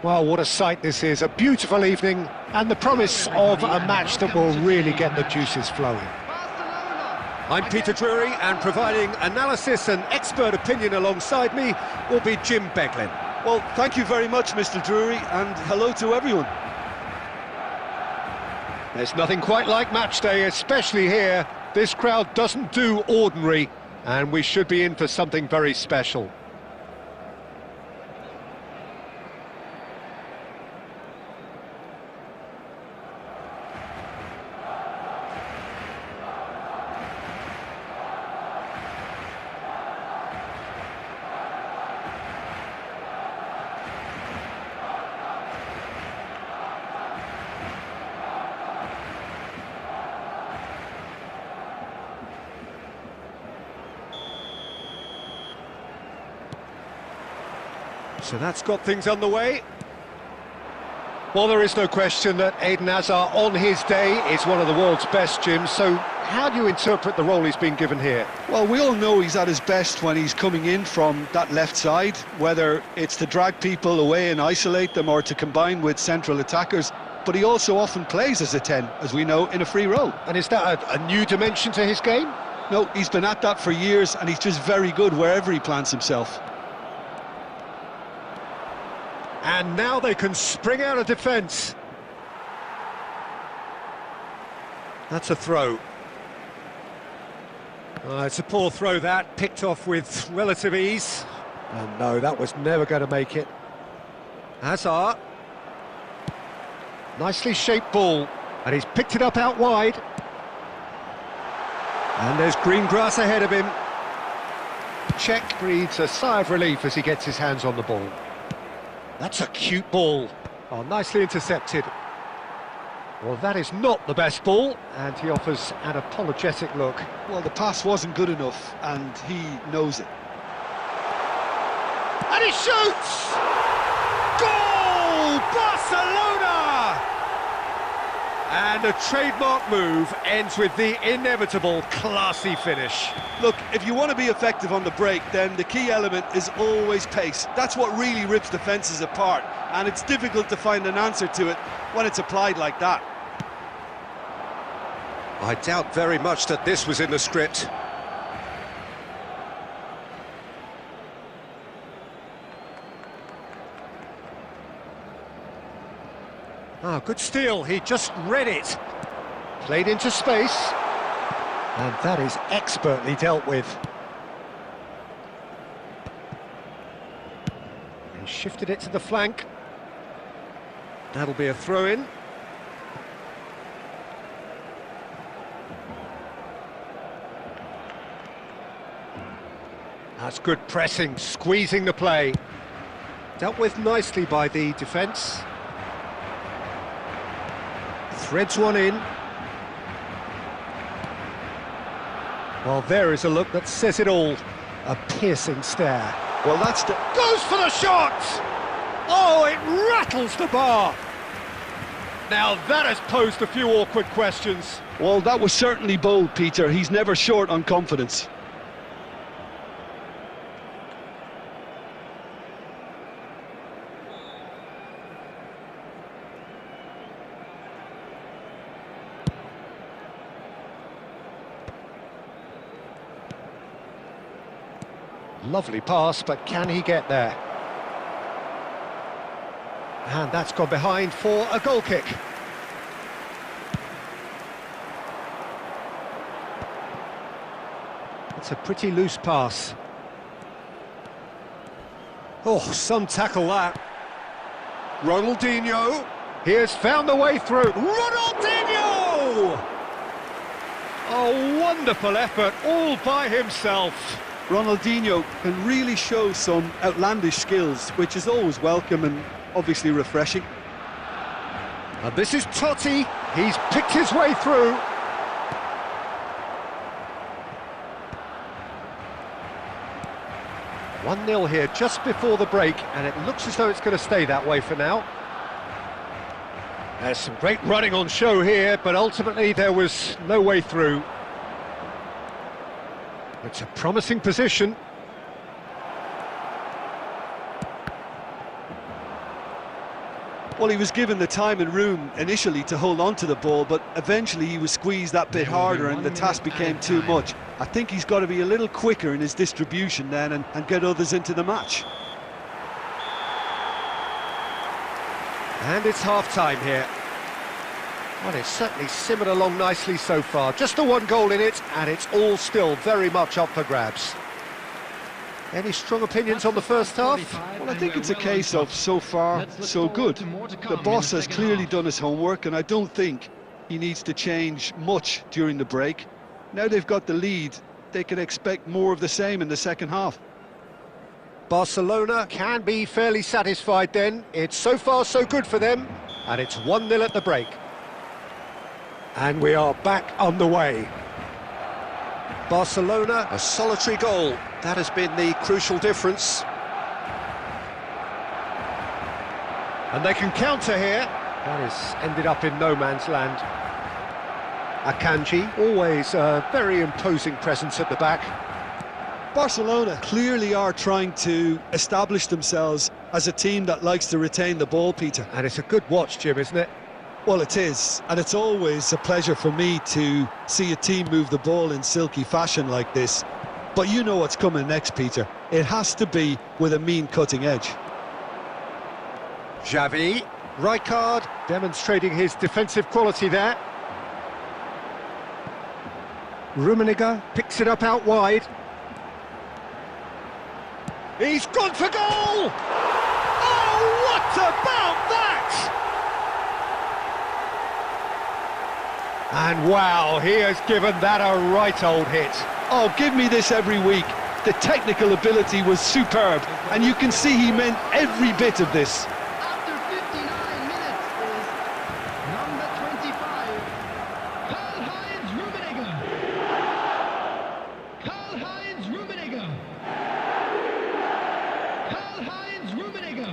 Well, what a sight this is, a beautiful evening, and the promise of a match that will really get the juices flowing. I'm Peter Drury, and providing analysis and expert opinion alongside me will be Jim Beglin. Well, thank you very much, Mr. Drury, and hello to everyone. There's nothing quite like match day, especially here. This crowd doesn't do ordinary, and we should be in for something very special. So that's got things underway. Well, there is no question that Eden Hazard, on his day, is one of the world's best, Jim. So how do you interpret the role he's been given here? Well, we all know he's at his best when he's coming in from that left side, whether it's to drag people away and isolate them or to combine with central attackers. But he also often plays as a 10, as we know, in a free role. And is that a new dimension to his game? No, he's been at that for years, and he's just very good wherever he plants himself. And now they can spring out of defence. That's a throw. It's a poor throw, that, picked off with relative ease. And no, that was never going to make it. Hazard. Nicely shaped ball, and he's picked it up out wide. And there's green grass ahead of him. Czech breathes a sigh of relief as he gets his hands on the ball. That's a cute ball. Oh, nicely intercepted. Well, that is not the best ball, and he offers an apologetic look. Well, the pass wasn't good enough, and he knows it. And he shoots! Goal! Barcelona! And a trademark move ends with the inevitable classy finish. Look, if you want to be effective on the break, then the key element is always pace. That's what really rips defences apart, and it's difficult to find an answer to it when it's applied like that. I doubt very much that this was in the script. Ah, good steal, he just read it. Played into space. And that is expertly dealt with. He shifted it to the flank. That'll be a throw-in. That's good pressing, squeezing the play. Dealt with nicely by the defence. Threads one in. Well, there is a look that says it all. A piercing stare. Well, that's the... Goes for the shot! Oh, it rattles the bar! Now that has posed a few awkward questions. Well, that was certainly bold, Peter. He's never short on confidence. Lovely pass, but can he get there? And that's gone behind for a goal kick. It's a pretty loose pass. Oh, some tackle that. Ronaldinho. He has found the way through. Ronaldinho! A wonderful effort all by himself. Ronaldinho can really show some outlandish skills, which is always welcome and obviously refreshing. And this is Totti. He's picked his way through. One 0 here just before the break, and it looks as though it's going to stay that way for now. There's some great running on show here, but ultimately there was no way through. It's a promising position. Well, he was given the time and room initially to hold on to the ball, but eventually he was squeezed that bit harder and the task became too much. I think he's got to be a little quicker in his distribution then and get others into the match. And it's half-time here. Well, it's certainly simmered along nicely so far. Just the one goal in it, and it's all still very much up for grabs. Any strong opinions on the first half? Well, I think it's a case of so far, so good. The boss has clearly done his homework, and I don't think he needs to change much during the break. Now they've got the lead, they can expect more of the same in the second half. Barcelona can be fairly satisfied then. It's so far so good for them, and it's 1-0 at the break. And we are back underway. Barcelona, a solitary goal. That has been the crucial difference. And they can counter here. That has ended up in no man's land. Akanji, always a very imposing presence at the back. Barcelona clearly are trying to establish themselves as a team that likes to retain the ball, Peter. And it's a good watch, Jim, isn't it? Well, it is, and it's always a pleasure for me to see a team move the ball in silky fashion like this. But you know what's coming next, Peter. It has to be with a mean cutting edge. Xavi, Rijkaard, demonstrating his defensive quality there. Rummenigge picks it up out wide. He's gone for goal! Oh, what about that? And wow, he has given that a right old hit. Oh, give me this every week. The technical ability was superb, and you can see he meant every bit of this. After 59 minutes is number 25, Karl-Heinz Rummenigge. Karl-Heinz Rummenigge. Karl-Heinz Rummenigge.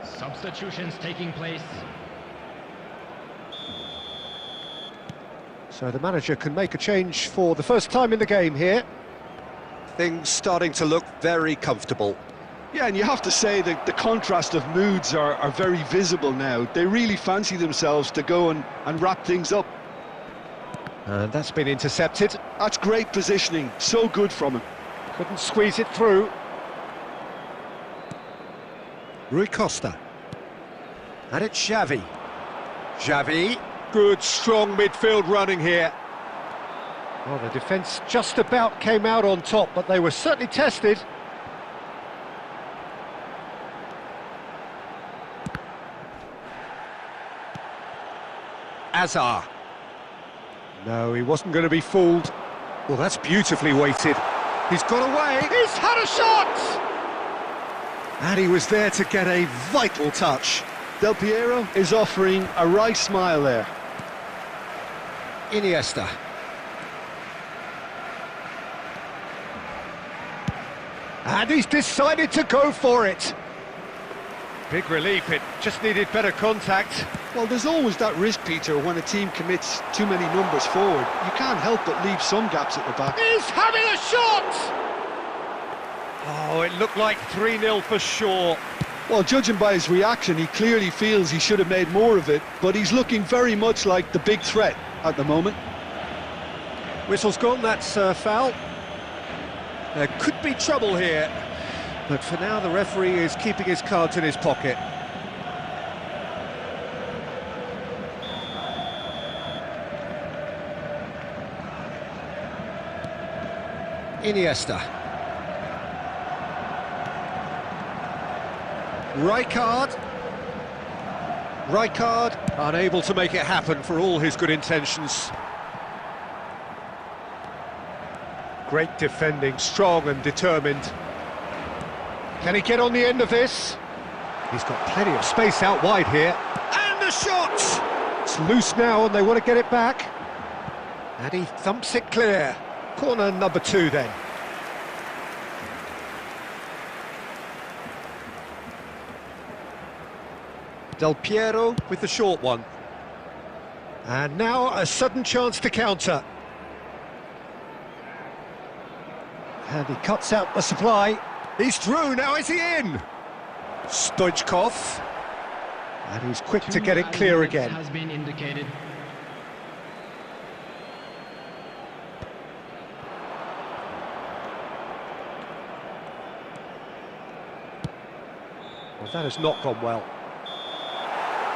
Substitutions taking place. So the manager can make a change for the first time in the game here. Things starting to look very comfortable. Yeah, and you have to say that the contrast of moods are very visible now. They really fancy themselves to go and wrap things up. And that's been intercepted. That's great positioning, so good from him. Couldn't squeeze it through. Rui Costa. And it's Xavi. Xavi. Good, strong midfield running here. Well, the defence just about came out on top, but they were certainly tested. Azar. No, he wasn't going to be fooled. Well, that's beautifully weighted. He's got away. He's had a shot! And he was there to get a vital touch. Del Piero is offering a wry smile there. Iniesta. And he's decided to go for it. Big relief, it just needed better contact. Well, there's always that risk, Peter, when a team commits too many numbers forward. You can't help but leave some gaps at the back. He's having a shot! Oh, it looked like 3-0 for sure. Well, judging by his reaction, he clearly feels he should have made more of it, but he's looking very much like the big threat at the moment. Whistle's gone, that's a foul. There could be trouble here, but for now the referee is keeping his cards in his pocket. Iniesta. Rijkaard. Rijkaard unable to make it happen for all his good intentions. Great defending, strong and determined. Can he get on the end of this? He's got plenty of space out wide here. And the shot! It's loose now and they want to get it back. And he thumps it clear. Corner number 2 then. Del Piero with the short one. And now a sudden chance to counter. And he cuts out the supply. He's through, now is he in? Stoichkov. And he's quick to get it clear again. Has been indicated. Well, that has not gone well.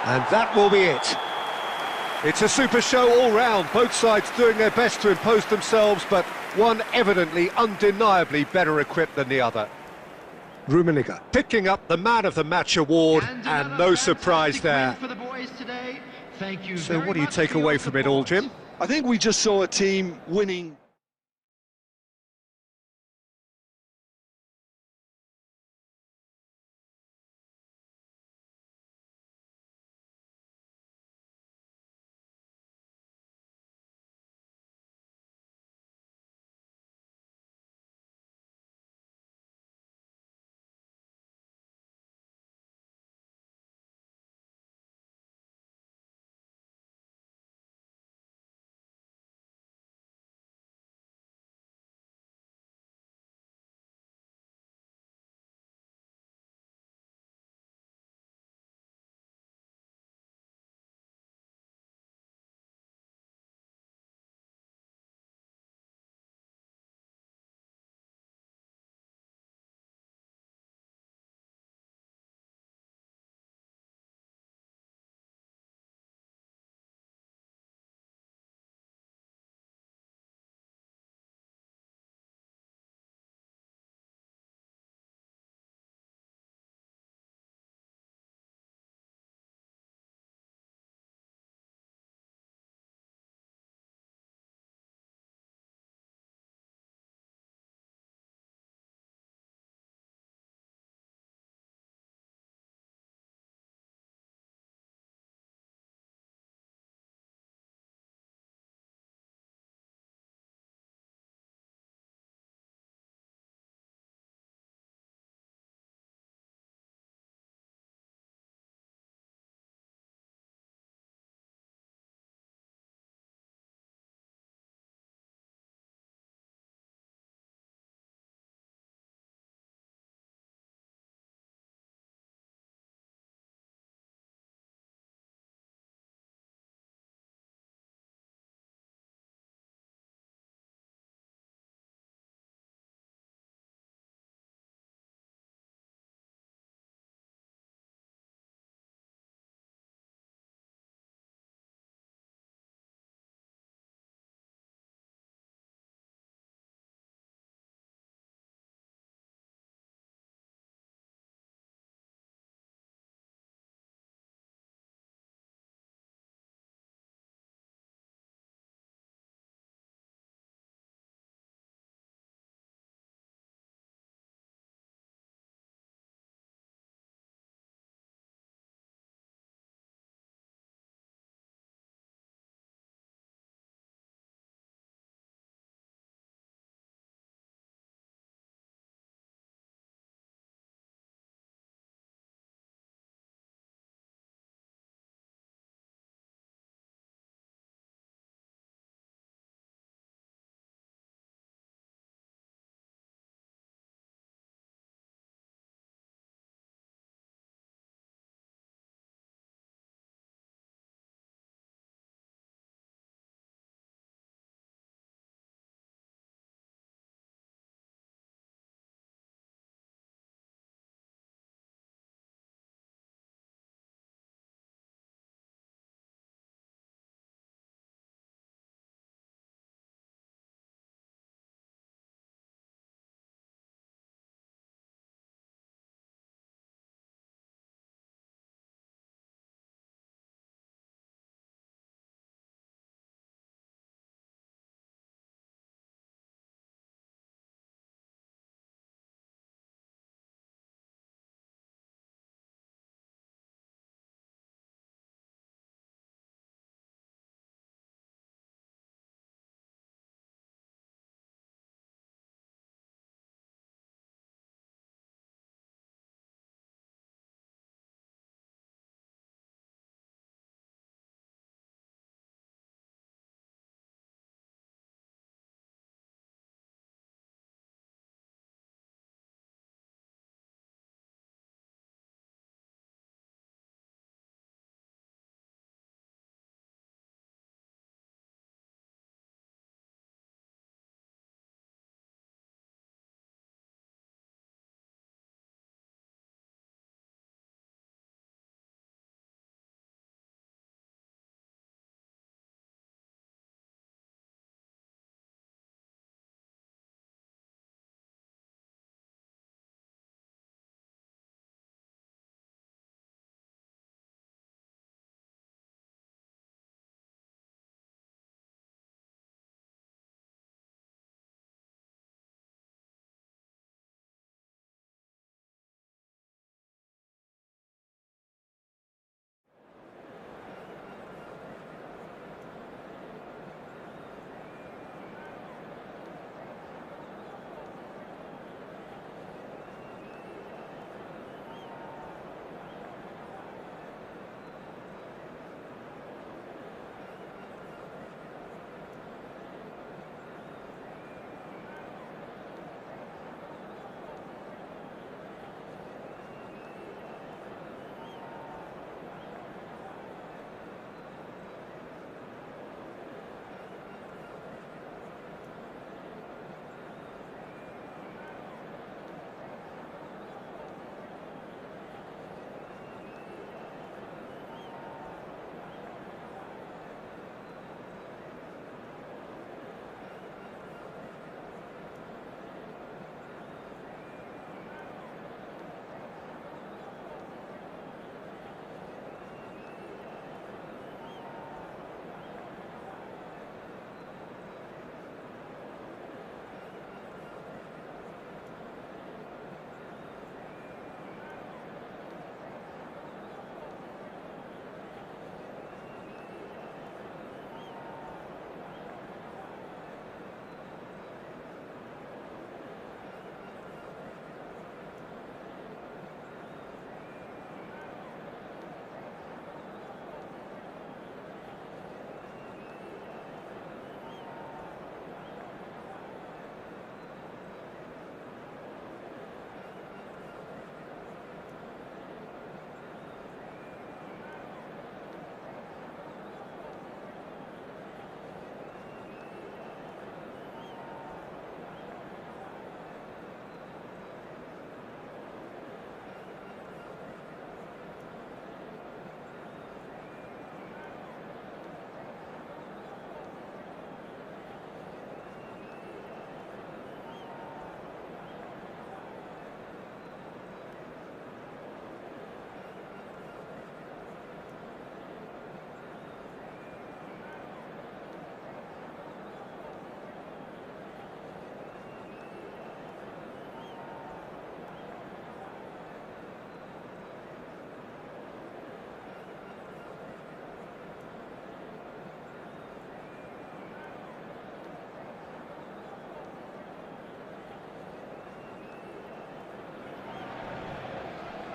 And that will be it. It's a super show all round, both sides doing their best to impose themselves, but one evidently, undeniably better equipped than the other. Rummenigge picking up the Man of the Match award, and no surprise there. For the boys today. Thank you So very what do you much take for your away from it all, support. Jim? I think we just saw a team winning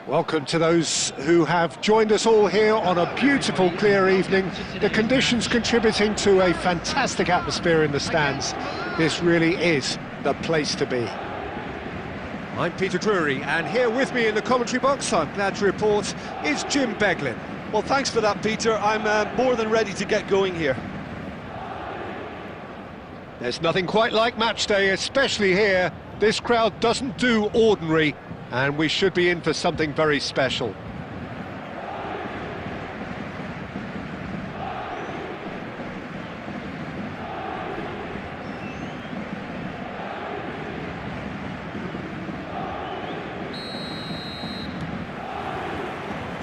Welcome to those who have joined us all here on a beautiful, clear evening. The conditions contributing to a fantastic atmosphere in the stands. This really is the place to be. I'm Peter Drury, and here with me in the commentary box, I'm glad to report, is Jim Beglin. Well, thanks for that, Peter. I'm more than ready to get going here. There's nothing quite like match day, especially here. This crowd doesn't do ordinary, and we should be in for something very special.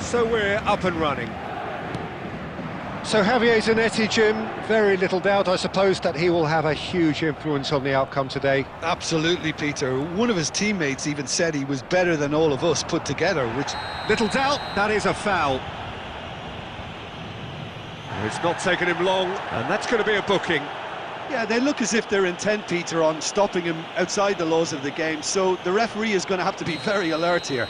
So we're up and running. So Javier Zanetti, Jim, very little doubt, I suppose, that he will have a huge influence on the outcome today. Absolutely, Peter. One of his teammates even said he was better than all of us put together, which... Little doubt, that is a foul. It's not taken him long, and that's going to be a booking. Yeah, they look as if they're intent, Peter, on stopping him outside the laws of the game, so the referee is going to have to be very alert here.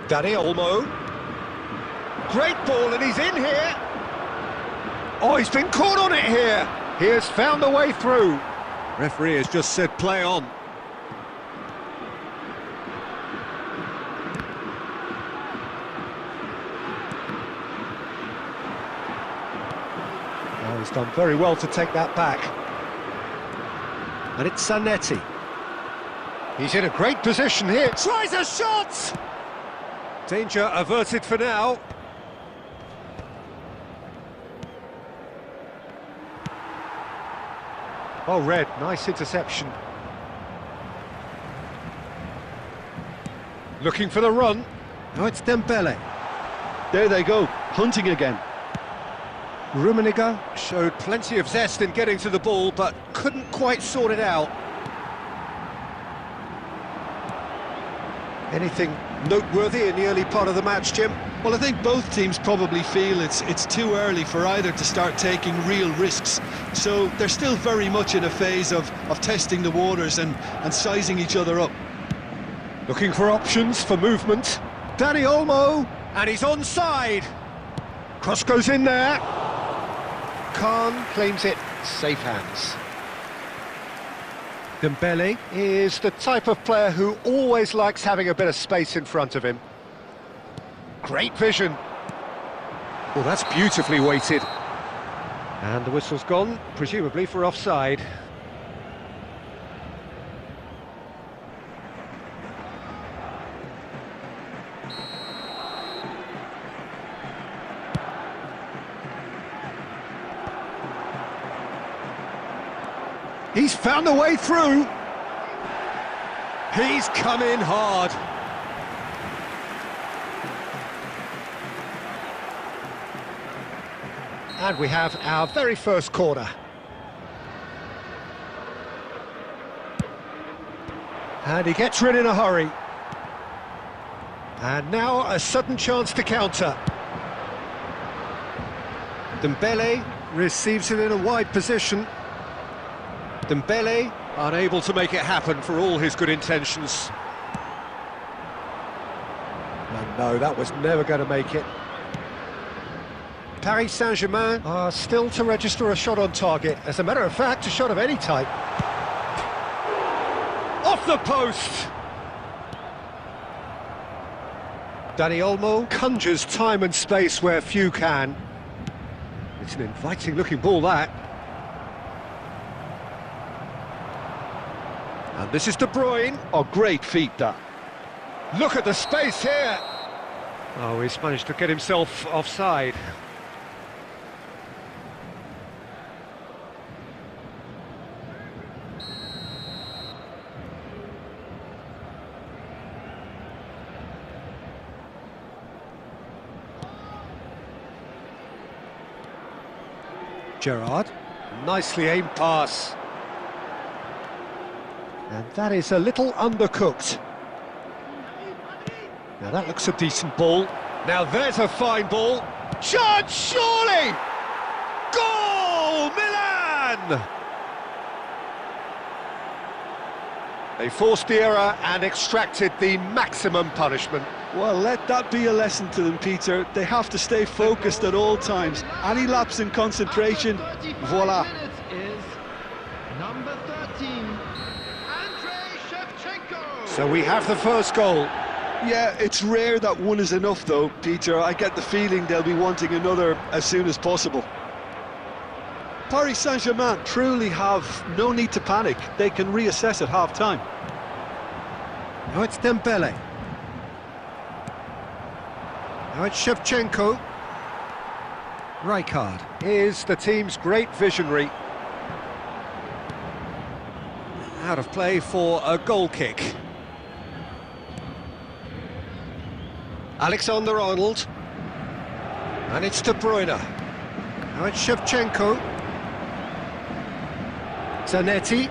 Dani Olmo. Great ball, and he's in here. Oh, he's been caught on it here. He has found a way through. Referee has just said play on. Oh, he's done very well to take that back. And it's Zanetti. He's in a great position here. Tries a shot! Danger averted for now. Oh, Red, nice interception. Looking for the run. Now it's Dembele. There they go, hunting again. Rummenigge showed plenty of zest in getting to the ball, but couldn't quite sort it out. Anything noteworthy in the early part of the match, Jim? Well, I think both teams probably feel it's too early for either to start taking real risks. So they're still very much in a phase of testing the waters and sizing each other up. Looking for options for movement. Dani Olmo, and he's onside. Cross goes in there. Khan claims it, safe hands. Dembele is the type of player who always likes having a bit of space in front of him. Great vision. Well, that's beautifully weighted. And the whistle's gone, presumably for offside. He's found a way through. He's come in hard. And we have our very first corner. And he gets rid in a hurry. And now a sudden chance to counter. Dembele receives it in a wide position. Dembele unable to make it happen for all his good intentions. And no, that was never going to make it. Paris Saint-Germain are still to register a shot on target. As a matter of fact, a shot of any type. Off the post! Dani Olmo conjures time and space where few can. It's an inviting looking ball, that. And this is De Bruyne. Oh, great feat, that. Look at the space here. Oh, he's managed to get himself offside. Gerrard, nicely aimed pass. And that is a little undercooked. Now that looks a decent ball. Now there's a fine ball. Chance, surely! Goal, Milan! They forced the error and extracted the maximum punishment. Well, let that be a lesson to them, Peter. They have to stay focused at all times. Any lapse in concentration, voila. Is number 13, Andrei Shevchenko. So we have the first goal. Yeah, it's rare that one is enough, though, Peter. I get the feeling they'll be wanting another as soon as possible. Paris Saint-Germain truly have no need to panic. They can reassess at half-time. Now it's Dembele. Now it's Shevchenko. Rijkaard is the team's great visionary. Out of play for a goal kick. Alexander-Arnold. And it's De Bruyne. Now it's Shevchenko. Zanetti.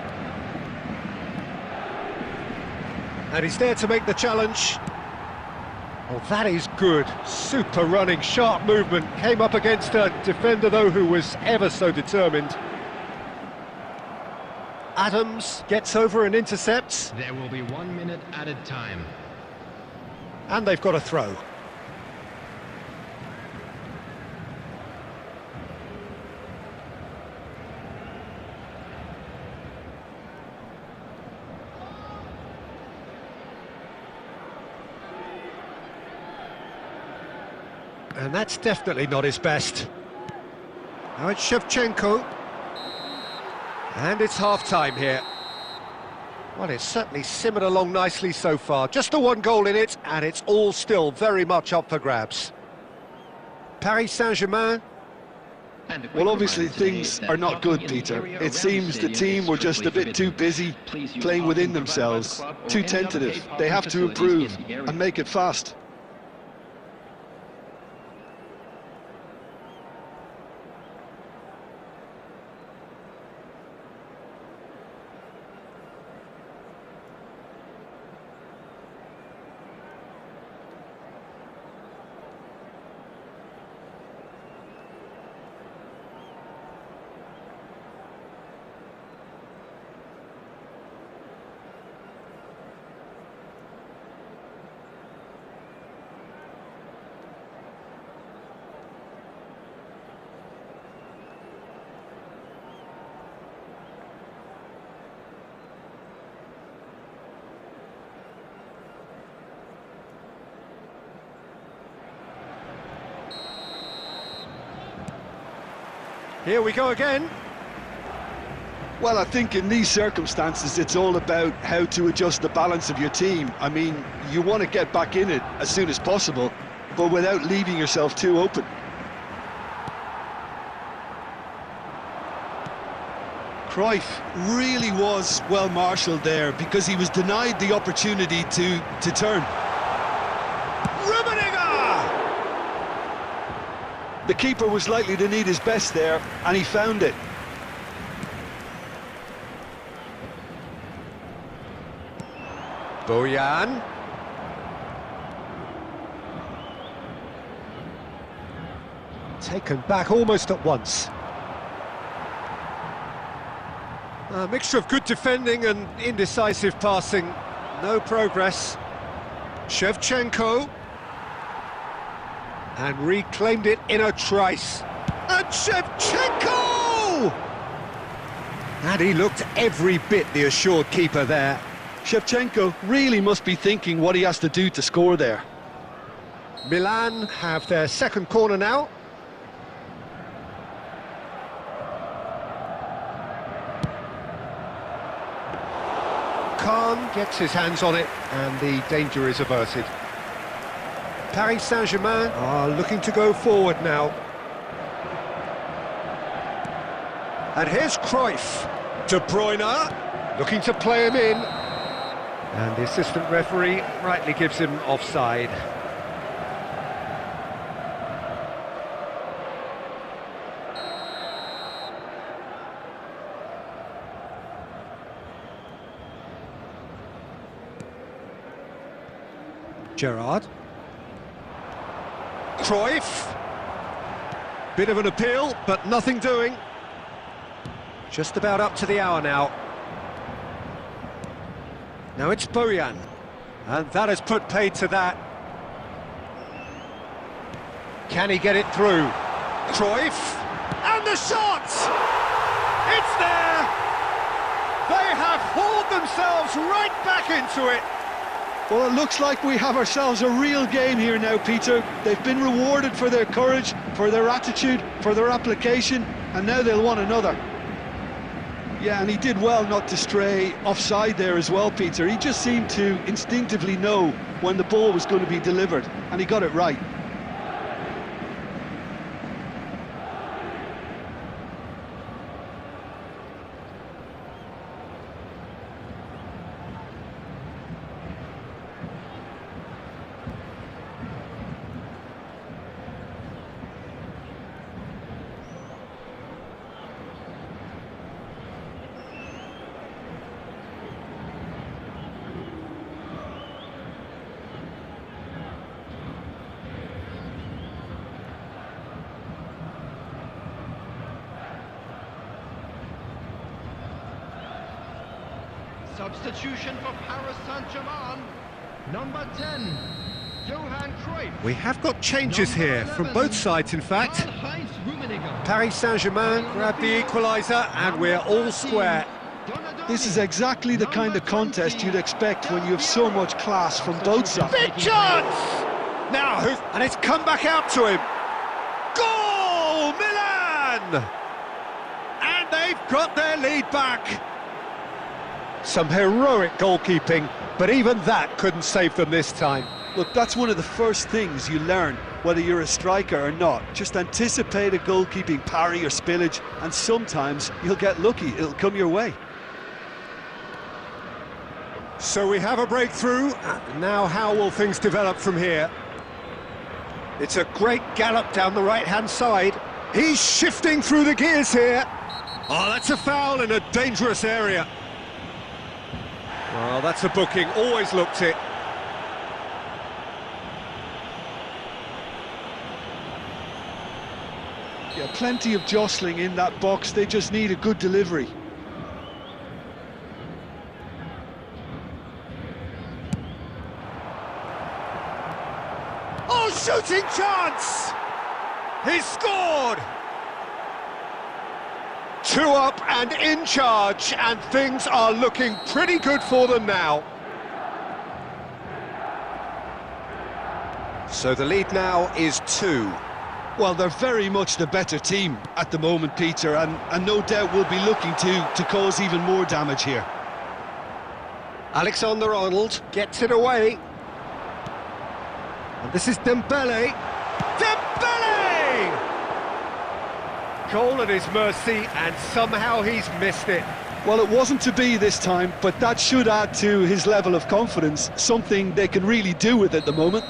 And he's there to make the challenge. Oh, that is good. Super running, sharp movement. Came up against a defender, though, who was ever so determined. Adams gets over and intercepts. There will be 1 minute added time. And they've got a throw. And that's definitely not his best. Now it's Shevchenko. And it's half-time here. Well, it's certainly simmered along nicely so far. Just the one goal in it, and it's all still very much up for grabs. Paris Saint-Germain. Well, obviously things are not good, Peter. It seems the team were just a bit too busy playing within themselves, too tentative. They have to improve and make it fast. Here we go again. Well, I think in these circumstances, it's all about how to adjust the balance of your team. I mean, you want to get back in it as soon as possible, but without leaving yourself too open. Cruyff really was well marshalled there because he was denied the opportunity to turn. The keeper was likely to need his best there, and he found it. Bojan. Taken back almost at once. A mixture of good defending and indecisive passing. No progress. Shevchenko. And reclaimed it in a trice. And Shevchenko! And he looked every bit the assured keeper there. Shevchenko really must be thinking what he has to do to score there. Milan have their second corner now. Khan gets his hands on it, and the danger is averted. Paris Saint-Germain are looking to go forward now. And here's Cruyff. De Bruyne looking to play him in. And the assistant referee rightly gives him offside. Gerrard. Cruyff. Bit of an appeal, but nothing doing. Just about up to the hour now. Now it's Bojan, and that has put paid to that. Can he get it through? Cruyff, and the shot! It's there! They have hauled themselves right back into it. Well, it looks like we have ourselves a real game here now, Peter. They've been rewarded for their courage, for their attitude, for their application, and now they'll want another. Yeah, and he did well not to stray offside there as well, Peter. He just seemed to instinctively know when the ball was going to be delivered, and he got it right. Substitution for Paris Saint-Germain. Number 10, Johan Cruyff. We have got changes here, from both sides in fact. Karl-Heinz Rummenigge. Paris Saint-Germain grab the equaliser, and we're all square. This is exactly the kind of contest you'd expect when you have so much class from both sides. Big chance! Now, and it's come back out to him. Goal, Milan! And they've got their lead back. Some heroic goalkeeping, but even that couldn't save them this time. Look, that's one of the first things you learn, whether you're a striker or not. Just anticipate a goalkeeping parry or spillage, and sometimes you'll get lucky, it'll come your way. So we have a breakthrough. Now how will things develop from here? It's a great gallop down the right-hand side. He's shifting through the gears here. Oh, that's a foul in a dangerous area. Well, that's a booking, always looked it. Yeah, plenty of jostling in that box, they just need a good delivery. Oh, shooting chance! He's scored! 2 up and in charge, and things are looking pretty good for them now. So the lead now is 2. Well, they're very much the better team at the moment, Peter, and no doubt will be looking to cause even more damage here. Alexander-Arnold gets it away. And this is Dembele. Dembele! Goal at his mercy, and somehow he's missed it. Well, it wasn't to be this time, but that should add to his level of confidence, something they can really do with at the moment.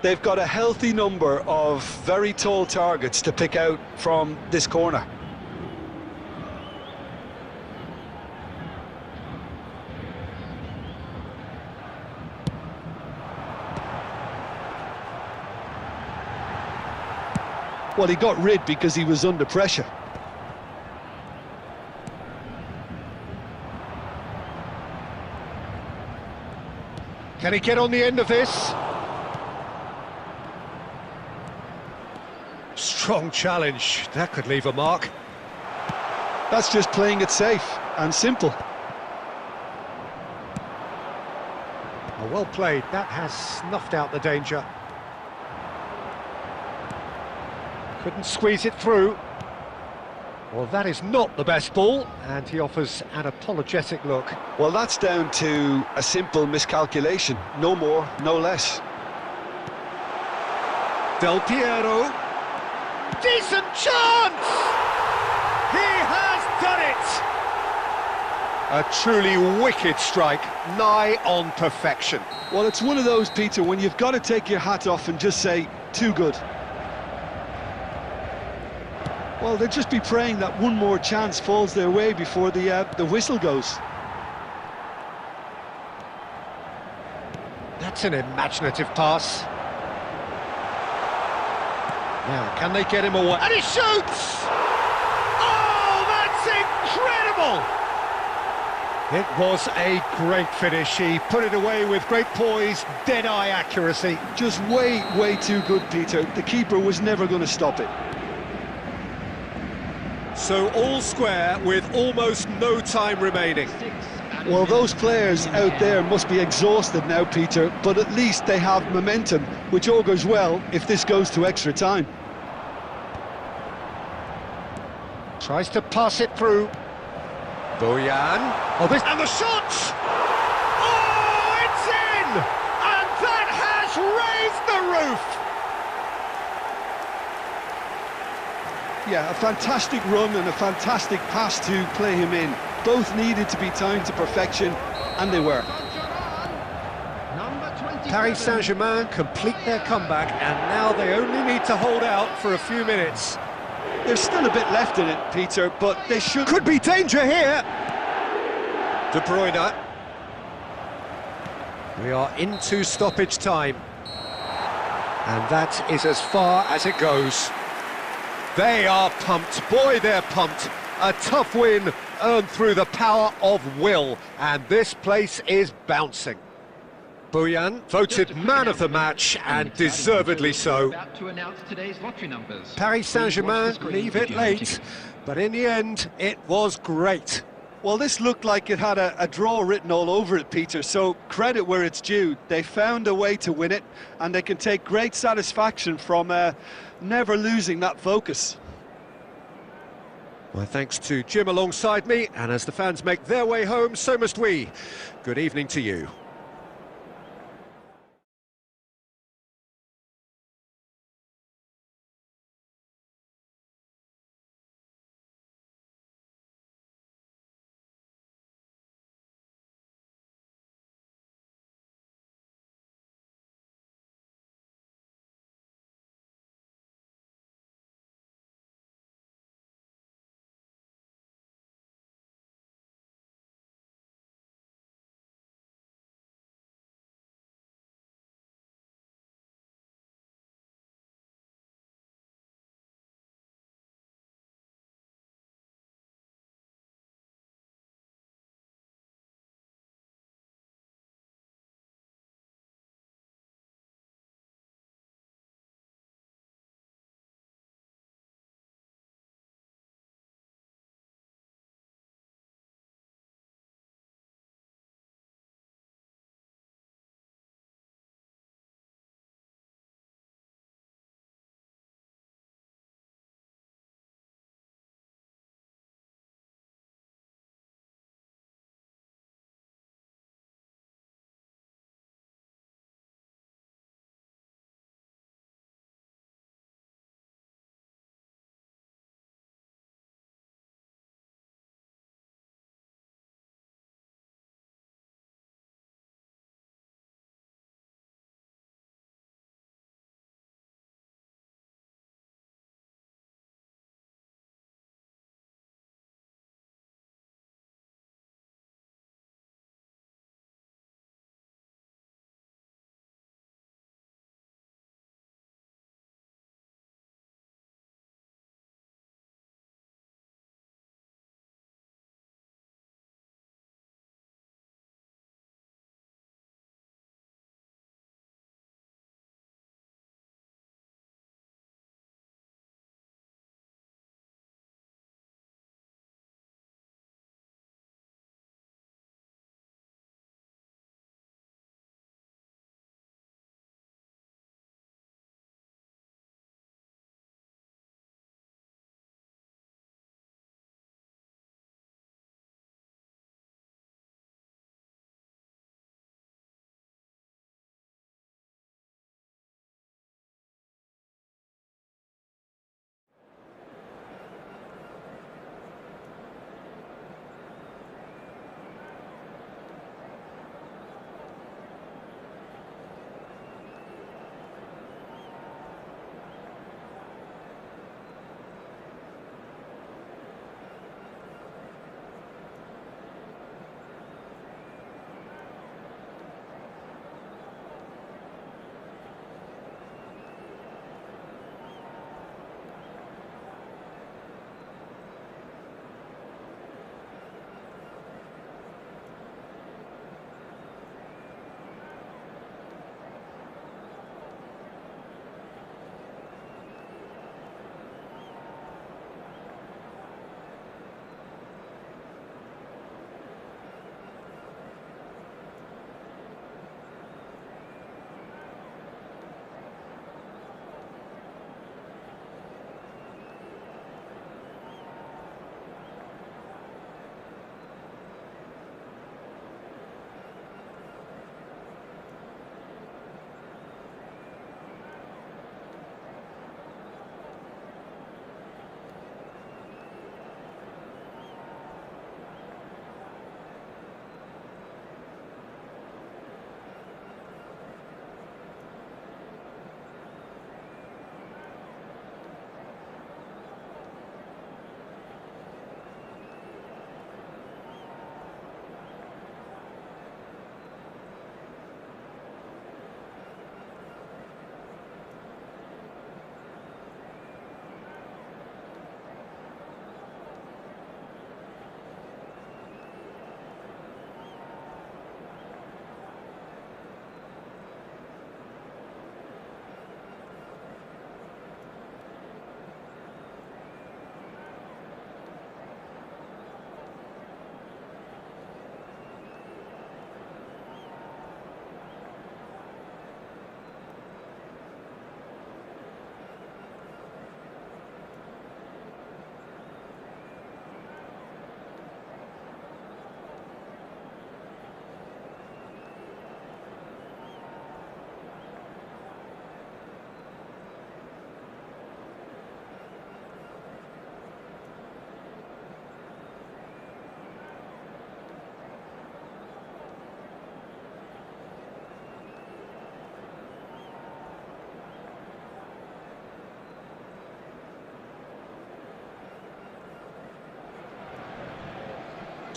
They've got a healthy number of very tall targets to pick out from this corner. Well, he got rid because he was under pressure. Can he get on the end of this? Strong challenge, that could leave a mark. That's just playing it safe and simple. Oh, well played, that has snuffed out the danger. Couldn't squeeze it through. Well, that is not the best ball, and he offers an apologetic look. Well, that's down to a simple miscalculation. No more, no less. Del Piero. Decent chance! He has done it! A truly wicked strike, nigh on perfection. Well, it's one of those, Peter, when you've got to take your hat off and just say, too good. Well, they'll just be praying that one more chance falls their way before the whistle goes. That's an imaginative pass. Now, can they get him away? And he shoots! Oh, that's incredible! It was a great finish. He put it away with great poise, dead-eye accuracy. Just way too good, Peter. The keeper was never going to stop it. So all square with almost no time remaining. Well, those players out there must be exhausted now, Peter, but at least they have momentum, which augurs well if this goes to extra time. Tries to pass it through. Bojan. Oh, this and the shot! Oh, it's in! And that has raised the roof! Yeah, a fantastic run and a fantastic pass to play him in. Both needed to be timed to perfection, and they were. Paris Saint-Germain complete their comeback, and now they only need to hold out for a few minutes. There's still a bit left in it, Peter, but they should... Could be danger here! De Bruyne. We are into stoppage time. And that is as far as it goes. They are pumped. Boy, they're pumped. A tough win earned through the power of will. And this place is bouncing. Bojan voted man of the match, and deservedly so. Paris Saint-Germain leave it late, but in the end, it was great. Well, this looked like it had a draw written all over it, Peter, so credit where it's due. They found a way to win it, and they can take great satisfaction from never losing that focus. My thanks to Jim alongside me, and as the fans make their way home, so must we. Good evening to you.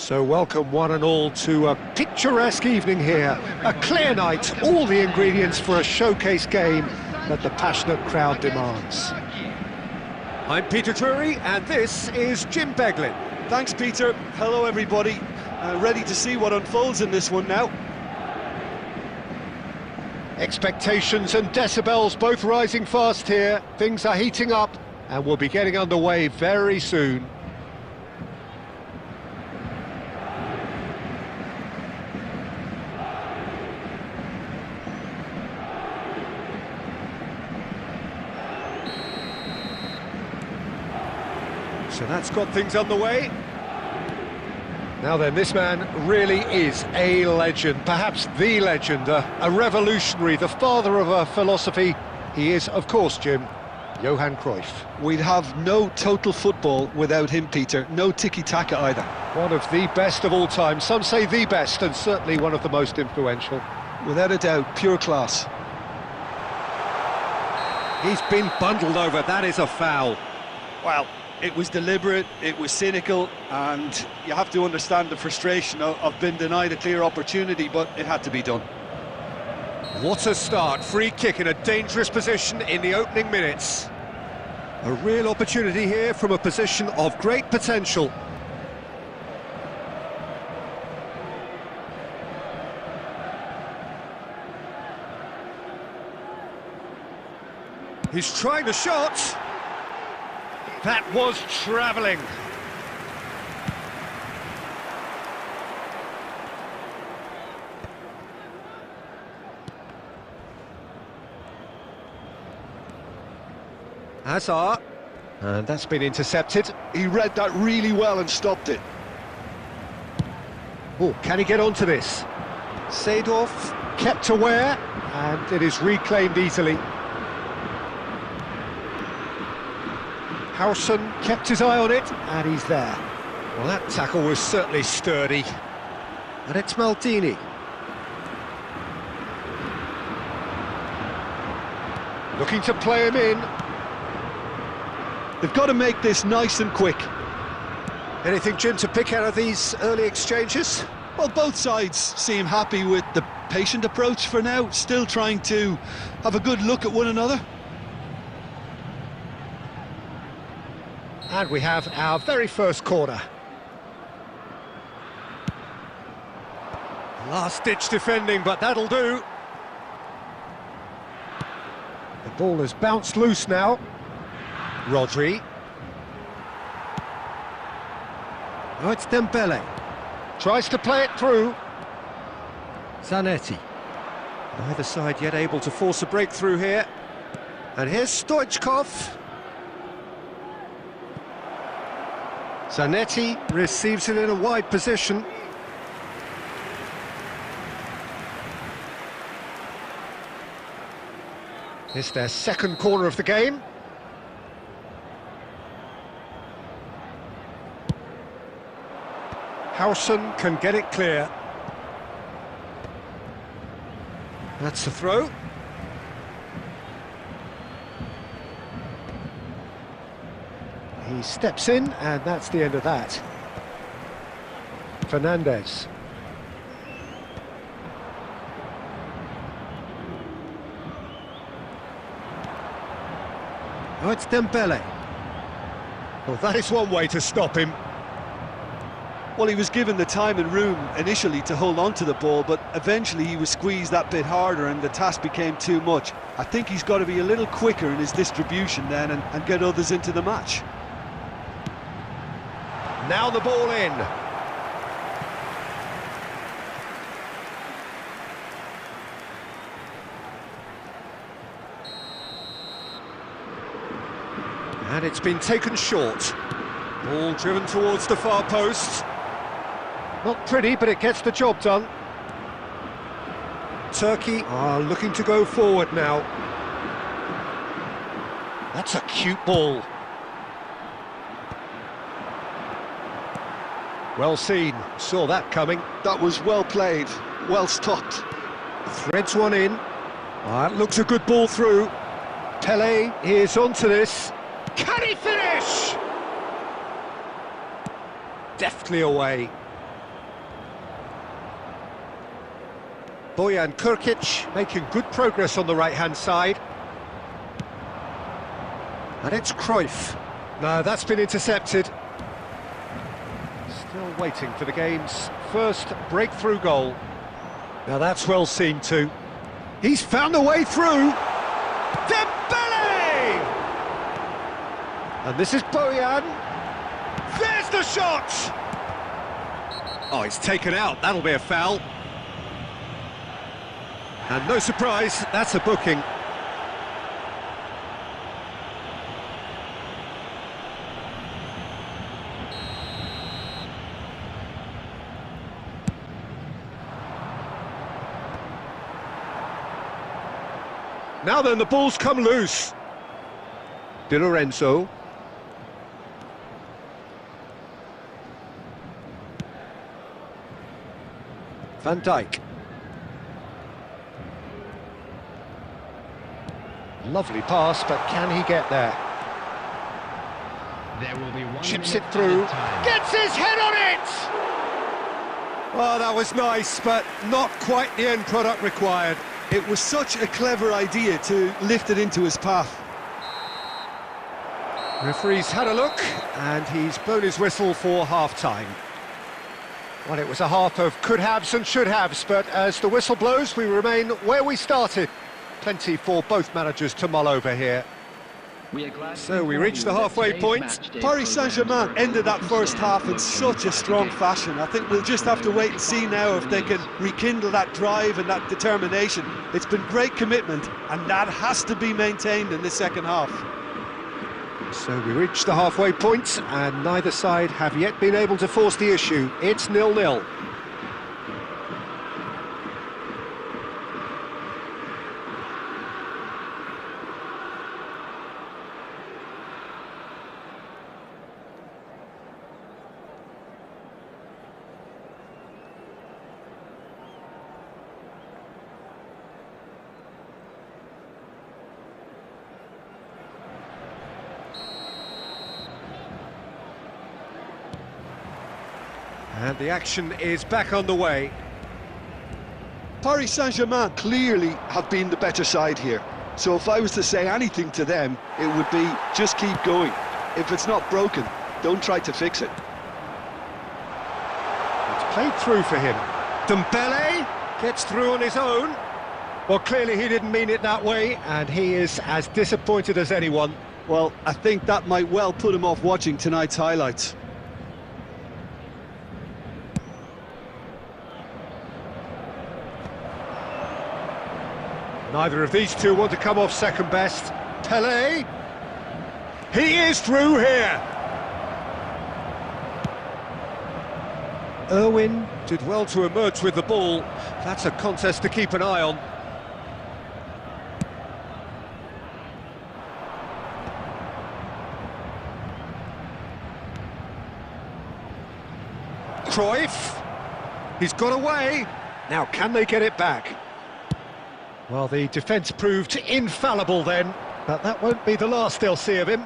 So welcome one and all to a picturesque evening here. A clear night, all the ingredients for a showcase game that the passionate crowd demands. I'm Peter Drury and this is Jim Beglin. Thanks, Peter. Hello, everybody. Ready to see what unfolds in this one now. Expectations and decibels both rising fast here. Things are heating up and we'll be getting underway very soon. So that's got things underway. Now then, this man really is a legend, perhaps the legend, a revolutionary, the father of a philosophy. He is, of course, Jim, Johan Cruyff. We'd have no total football without him, Peter. No tiki-taka either. One of the best of all time. Some say the best, and certainly one of the most influential. Without a doubt, pure class. He's been bundled over. That is a foul. Well, it was deliberate, it was cynical, and you have to understand the frustration of being denied a clear opportunity, but it had to be done. What a start. Free kick in a dangerous position in the opening minutes. A real opportunity here from a position of great potential. He's trying the shot. That was travelling. Hazard. And that's been intercepted. He read that really well and stopped it. Oh, can he get onto this? Seedorf kept aware, and it is reclaimed easily. Howson kept his eye on it, and he's there. Well, that tackle was certainly sturdy. And it's Maldini. Looking to play him in. They've got to make this nice and quick. Anything, Jim, to pick out of these early exchanges? Well, both sides seem happy with the patient approach for now, still trying to have a good look at one another. And we have our very first corner. Last-ditch defending, but that'll do. The ball has bounced loose now. Rodri. Oh, it's Dembele. Tries to play it through. Zanetti. Neither side yet able to force a breakthrough here. And here's Stoichkov. Zanetti receives it in a wide position. It's their second corner of the game. Howson can get it clear. That's the throw. He steps in, and that's the end of that. Fernandez. Oh, it's Dembele. Well, that is one way to stop him. Well, he was given the time and room initially to hold on to the ball, but eventually he was squeezed that bit harder and the task became too much. I think he's got to be a little quicker in his distribution then and get others into the match. Now the ball in. And it's been taken short. Ball driven towards the far post. Not pretty, but it gets the job done. Turkey are looking to go forward now. That's a cute ball. Well seen, saw that coming. That was well played, well stopped. Threads one in. That looks a good ball through. Pele is onto this. Can he finish? Deftly away. Bojan Kurkic making good progress on the right-hand side. And it's Cruyff. No, that's been intercepted. Still waiting for the game's first breakthrough goal. Now that's well seen too. He's found a way through. Dembele! And this is Bojan. There's the shot! Oh, he's taken out. That'll be a foul. And no surprise, that's a booking. Now then, the ball's come loose. Di Lorenzo. Van Dijk. Lovely pass, but can he get there? There will be one Chips minute it through. added time. Gets his head on it! Oh, that was nice, but not quite the end product required. It was such a clever idea to lift it into his path. Referee's had a look, and he's blown his whistle for half-time. Well, it was a half of could-haves and should-haves, but as the whistle blows, we remain where we started. Plenty for both managers to mull over here. So we reach the halfway point. Paris Saint-Germain ended that first half in such a strong fashion. I think we'll just have to wait and see now if they can rekindle that drive and that determination. It's been great commitment, and that has to be maintained in the second half. So we reach the halfway point, and neither side have yet been able to force the issue. It's 0-0. And the action is back on the way. Paris Saint-Germain clearly have been the better side here. So if I was to say anything to them, it would be just keep going. If it's not broken, don't try to fix it. It's played through for him. Dembele gets through on his own. Well, clearly he didn't mean it that way, and he is as disappointed as anyone. Well, I think that might well put him off watching tonight's highlights. Neither of these two want to come off second best. Pelé. He is through here. Irwin did well to emerge with the ball. That's a contest to keep an eye on. Cruyff. He's got away. Now, can they get it back? Well, the defence proved infallible then, but that won't be the last they'll see of him.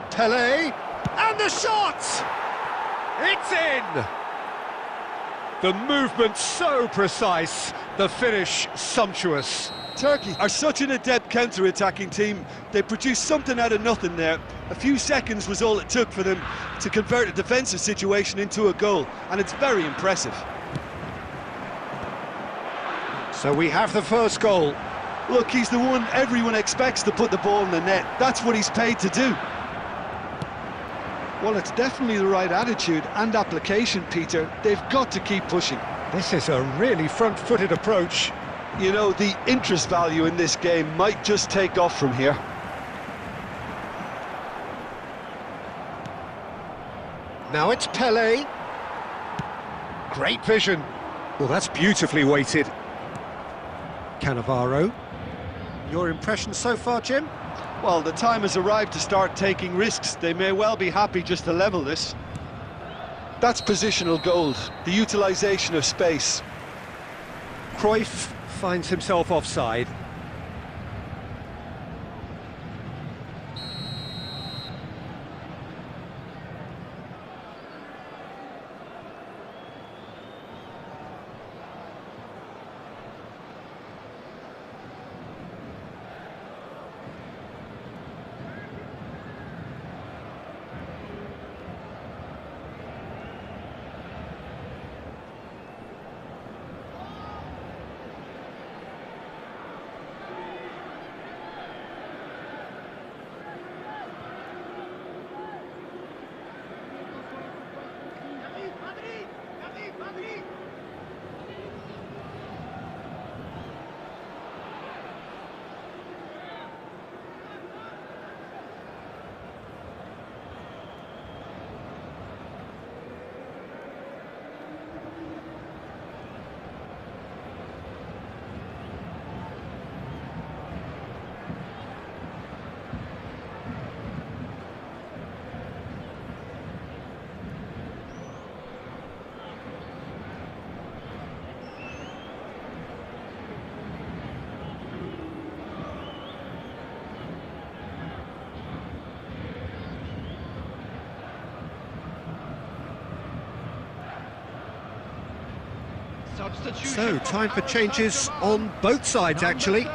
Pelé, and the shot! It's in! The movement so precise, the finish sumptuous. Turkey are such an adept counter-attacking team. They produced something out of nothing there. A few seconds was all it took for them to convert a defensive situation into a goal, and it's very impressive. So we have the first goal. Look, he's the one everyone expects to put the ball in the net. That's what he's paid to do. Well, it's definitely the right attitude and application, Peter. They've got to keep pushing. This is a really front-footed approach. You know, the interest value in this game might just take off from here. Now it's Pelé. Great vision. Well, that's beautifully weighted. Cannavaro. Your impression so far, Jim? Well, the time has arrived to start taking risks. They may well be happy just to level this. That's positional gold, the utilisation of space. Cruyff finds himself offside. So, time for changes on both sides, actually.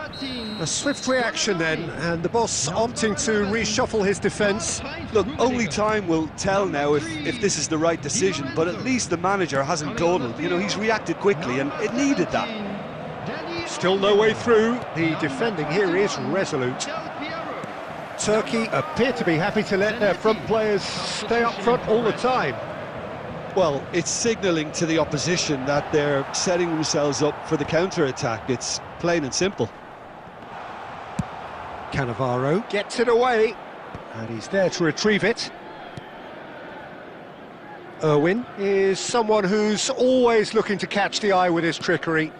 A swift reaction then, and the boss opting to reshuffle his defence. Look, only time will tell now if this is the right decision, but at least the manager hasn't dawdled. You know, he's reacted quickly, and it needed that. Still no way through. The defending here is resolute. Turkey appear to be happy to let their front players stay up front all the time. Well, it's signalling to the opposition that they're setting themselves up for the counter-attack. It's plain and simple. Cannavaro gets it away, and he's there to retrieve it. Irwin is someone who's always looking to catch the eye with his trickery.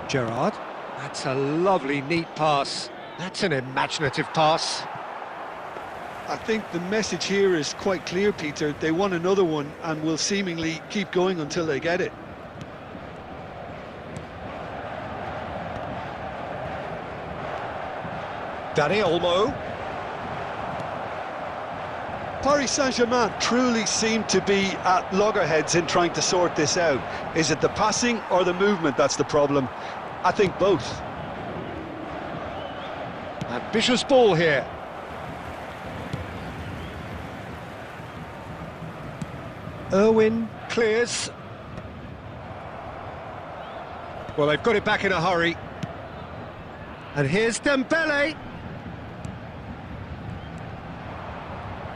Gerrard, that's a lovely, neat pass. That's an imaginative pass. I think the message here is quite clear, Peter. They want another one and will seemingly keep going until they get it. Dani Olmo. Paris Saint-Germain truly seem to be at loggerheads in trying to sort this out. Is it the passing or the movement that's the problem? I think both. Ambitious ball here. Irwin clears. Well, they've got it back in a hurry. And here's Dembele.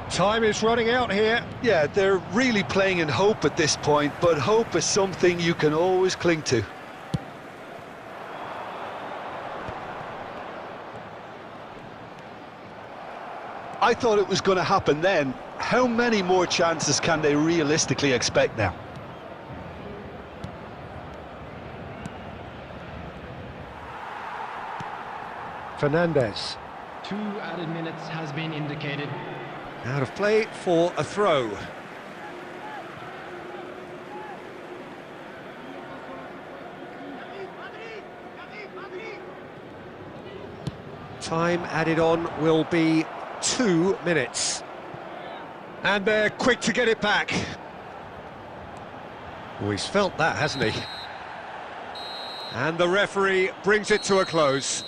Time is running out here. Yeah, they're really playing in hope at this point, but hope is something you can always cling to. I thought it was going to happen then. How many more chances can they realistically expect now? Fernandez. 2 added minutes has been indicated. Out of play for a throw. Time added on will be 2 minutes. And they're quick to get it back. Oh, he's felt that, hasn't he? And the referee brings it to a close.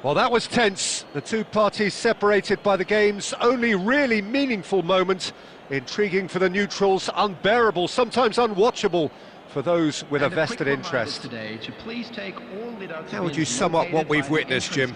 Well, that was tense. The two parties separated by the game's only really meaningful moment. Intriguing for the neutrals, unbearable, sometimes unwatchable for those with a vested interest. How would you sum up what we've witnessed, Jim?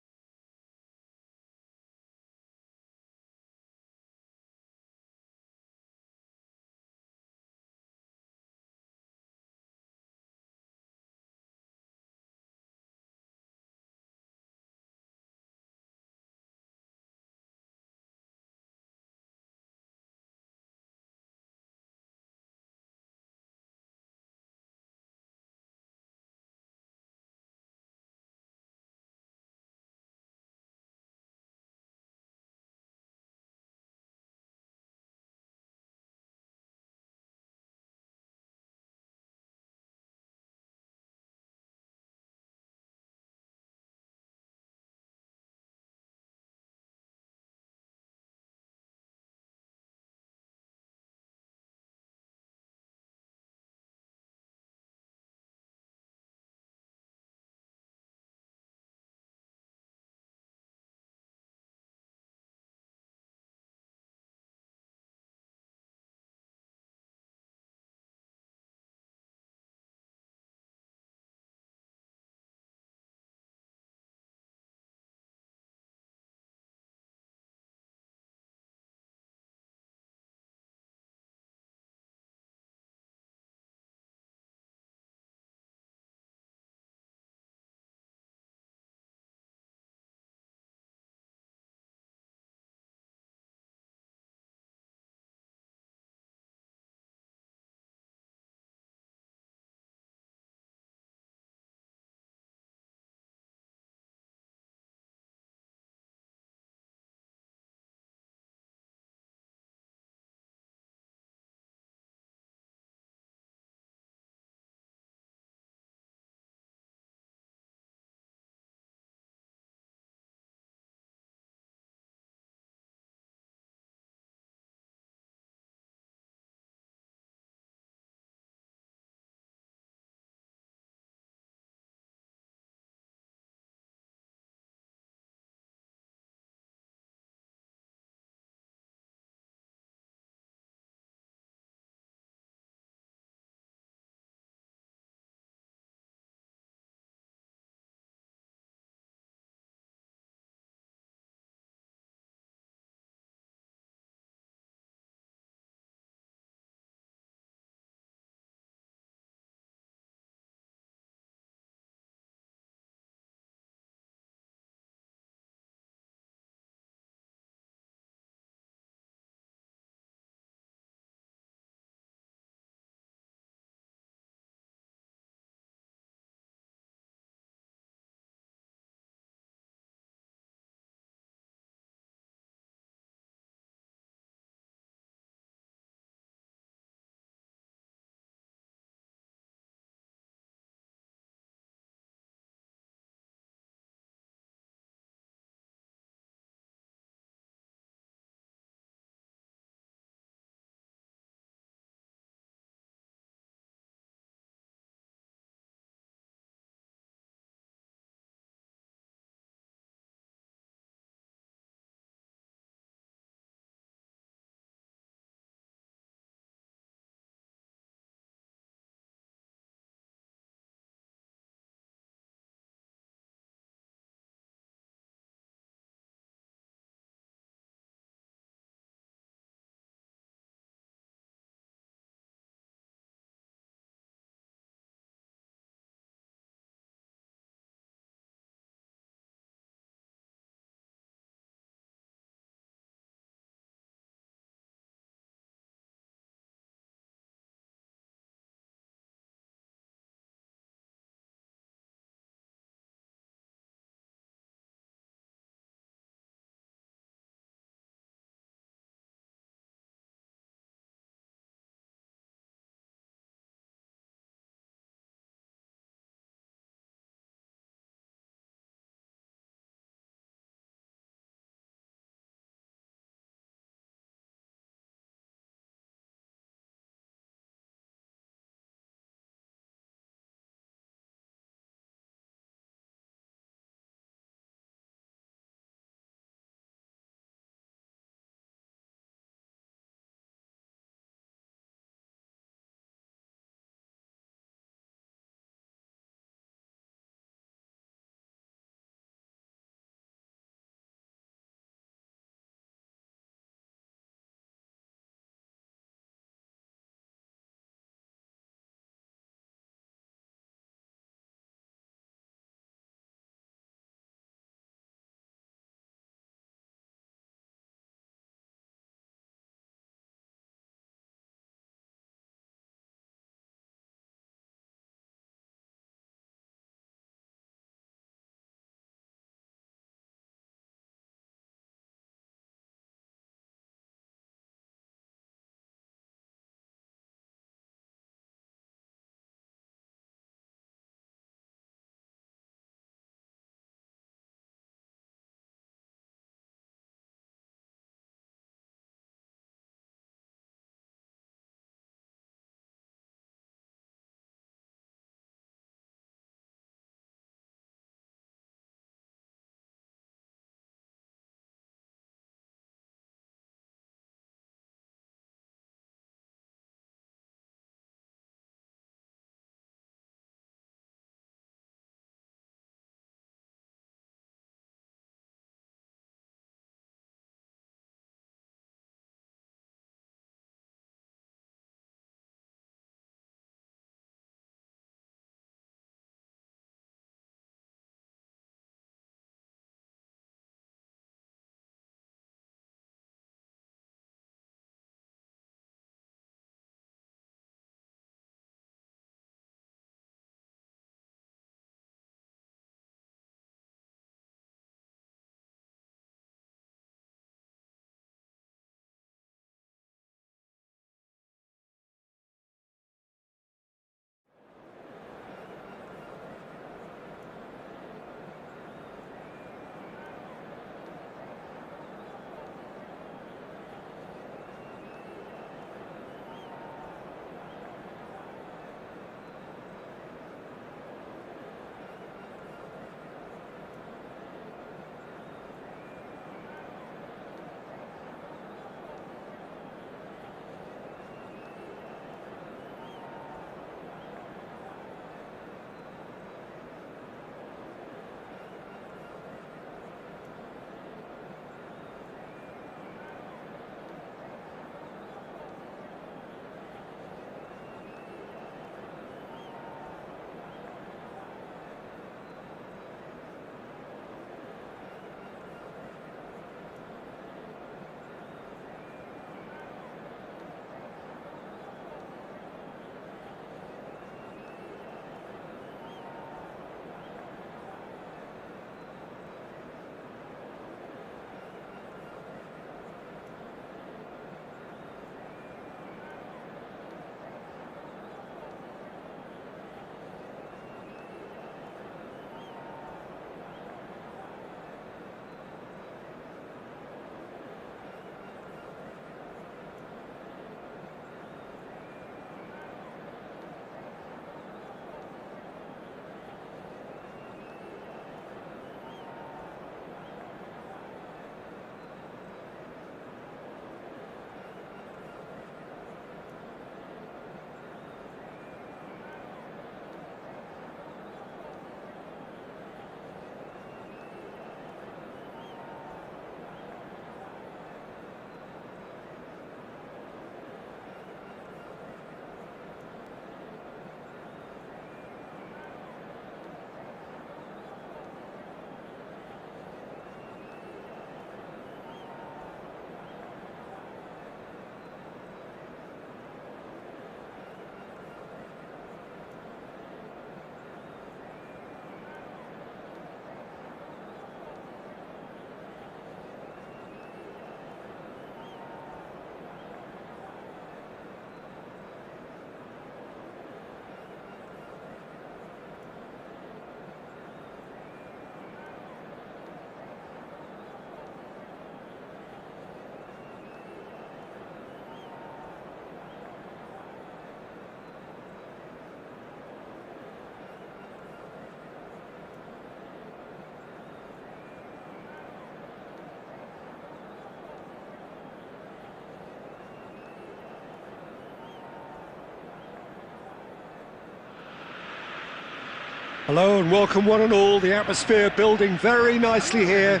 Hello and welcome one and all. The atmosphere building very nicely here.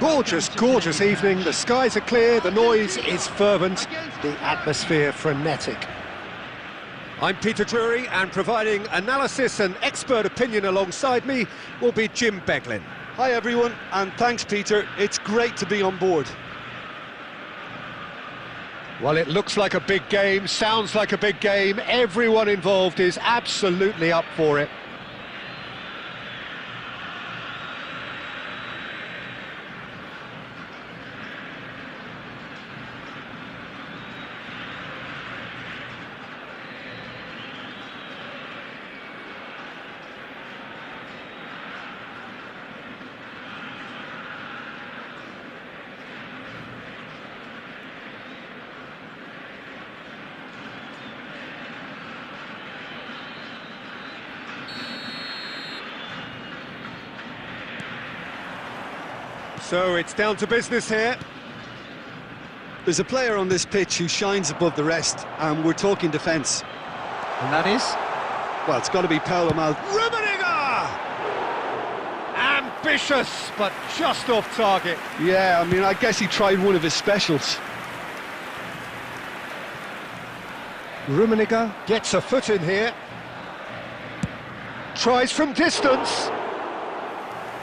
Gorgeous, gorgeous evening. The skies are clear, the noise is fervent, the atmosphere frenetic. I'm Peter Drury, and providing analysis and expert opinion alongside me will be Jim Beglin. Hi everyone, and thanks Peter, it's great to be on board. Well, it looks like a big game, sounds like a big game. Everyone involved is absolutely up for it. So it's down to business here. There's a player on this pitch who shines above the rest, and we're talking defence. And that is? Well, it's got to be Paulo Rummenigge! Ambitious, but just off target. Yeah, I mean, I guess he tried one of his specials. Rummenigge gets a foot in here. Tries from distance.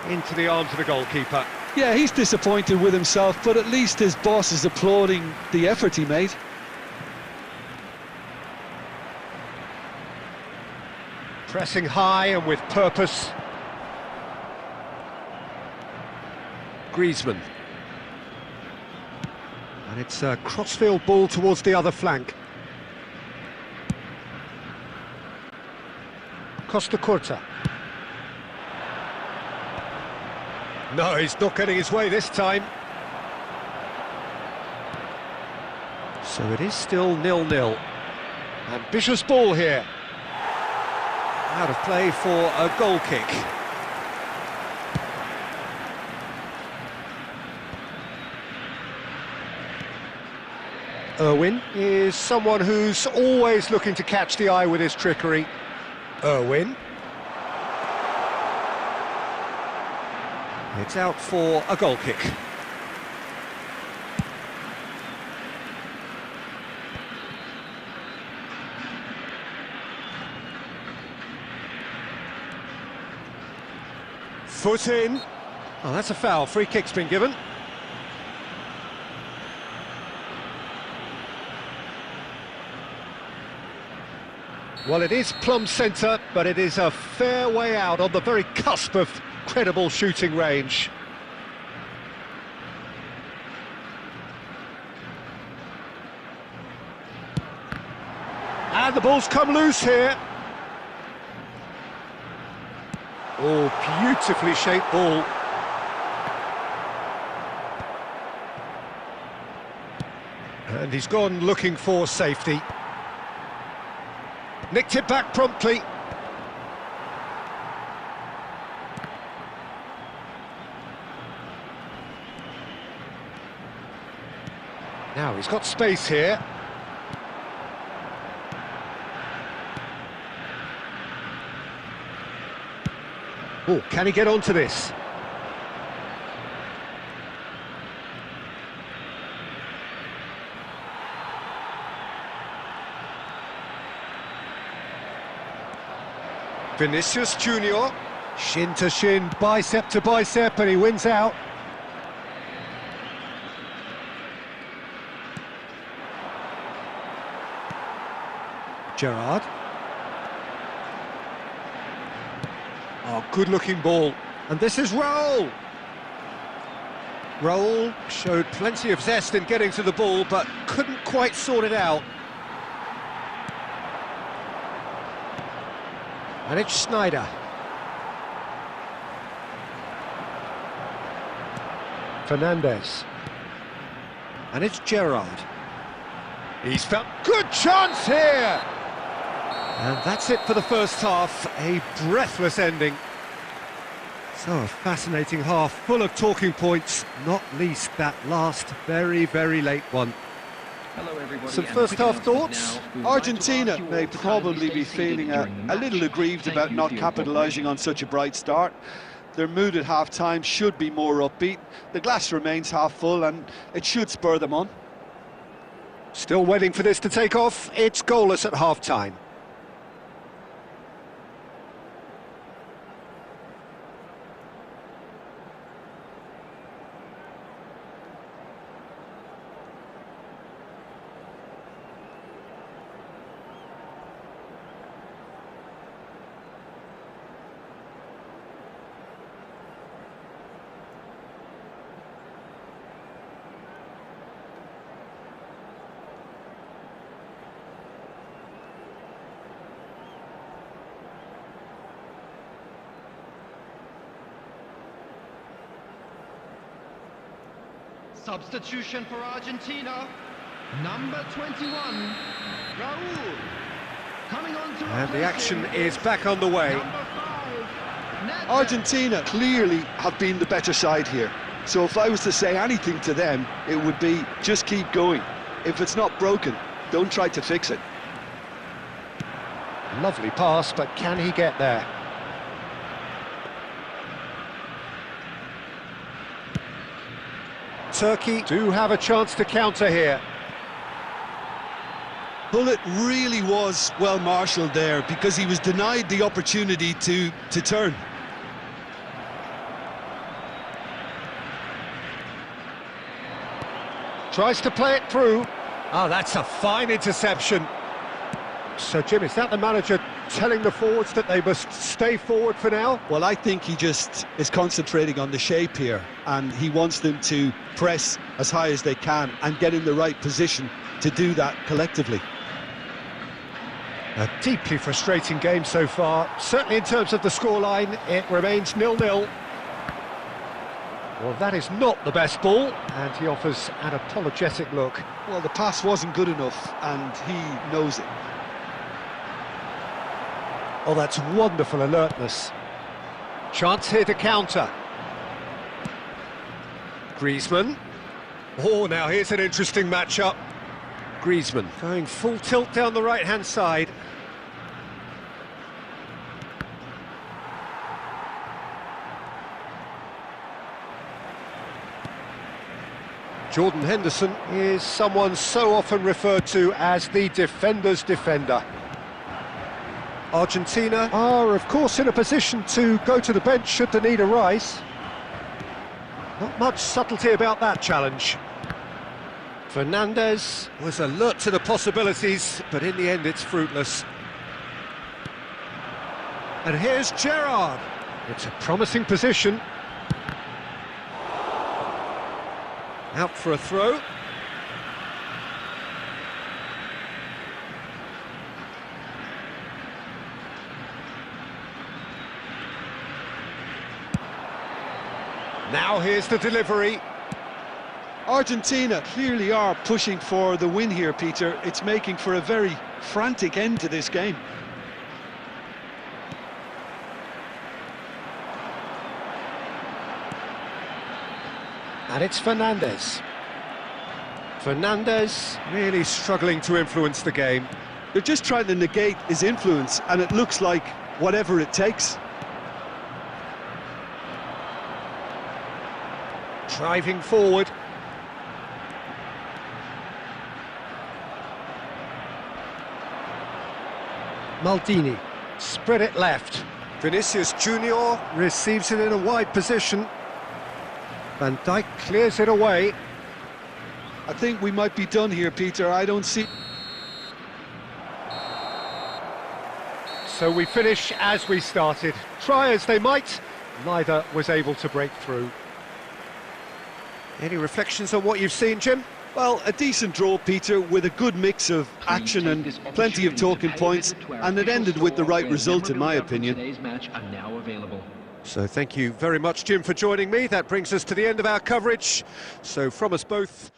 Into the arms of the goalkeeper. Yeah, he's disappointed with himself, but at least his boss is applauding the effort he made. Pressing high and with purpose. Griezmann. And it's a crossfield ball towards the other flank. Costa Curta. No, he's not getting his way this time. So it is still 0-0. Ambitious ball here. Out of play for a goal kick. Irwin is someone who's always looking to catch the eye with his trickery. Irwin. It's out for a goal kick. Foot in. Oh, that's a foul. Free kick's been given. Well, it is plumb centre, but it is a fair way out on the very cusp of credible shooting range. And the ball's come loose here. Oh, beautifully shaped ball. And he's gone looking for safety. Nicked it back promptly. Now he's got space here. Oh, can he get onto this? Vinicius Junior, shin to shin, bicep to bicep, and he wins out. Gerrard. Oh, good-looking ball. And this is Raul. Raul showed plenty of zest in getting to the ball, but couldn't quite sort it out. And it's Schneider. Fernandez. And it's Gerrard. He's felt good chance here! And that's it for the first half, a breathless ending. So a fascinating half, full of talking points, not least that last very, very late one. Hello everybody. Some first-half thoughts? Argentina may probably be feeling a little aggrieved about not capitalising on such a bright start. Their mood at half-time should be more upbeat. The glass remains half full and it should spur them on. Still waiting for this to take off. It's goalless at half-time. Substitution for Argentina. Number 21, Raul. Coming on to And the action is back on the way. Number 5, Argentina clearly have been the better side here. So if I was to say anything to them, it would be just keep going. If it's not broken, don't try to fix it. Lovely pass, but can he get there? Turkey do have a chance to counter here. Bullet really was well marshalled there because he was denied the opportunity to turn. Tries to play it through. Oh, that's a fine interception. So, Jim, is that the manager telling the forwards that they must stay forward for now? Well, I think he just is concentrating on the shape here, and he wants them to press as high as they can and get in the right position to do that collectively. A deeply frustrating game so far. Certainly in terms of the scoreline, it remains 0-0. Well, that is not the best ball, and he offers an apologetic look. Well, the pass wasn't good enough, and he knows it. Oh, that's wonderful alertness. Chance here to counter. Griezmann. Oh, now here's an interesting matchup. Griezmann going full tilt down the right-hand side. Jordan Henderson is someone so often referred to as the defender's defender. Argentina are, of course, in a position to go to the bench should the need arise. Not much subtlety about that challenge. Fernandez was alert to the possibilities, but in the end it's fruitless. And here's Gerrard. It's a promising position. Out for a throw. Now here's the delivery. Argentina clearly are pushing for the win here, Peter. It's making for a very frantic end to this game. And it's Fernandez. Fernandez really struggling to influence the game. They're just trying to negate his influence, and it looks like whatever it takes. Driving forward. Maldini, spread it left. Vinicius Junior receives it in a wide position. Van Dijk clears it away. I think we might be done here, Peter. I don't see... So we finish as we started. Try as they might, neither was able to break through. Any reflections on what you've seen, Jim? Well, a decent draw, Peter, with a good mix of action and plenty of talking points, and it ended with the right result, in my opinion. So thank you very much, Jim, for joining me. That brings us to the end of our coverage. So from us both...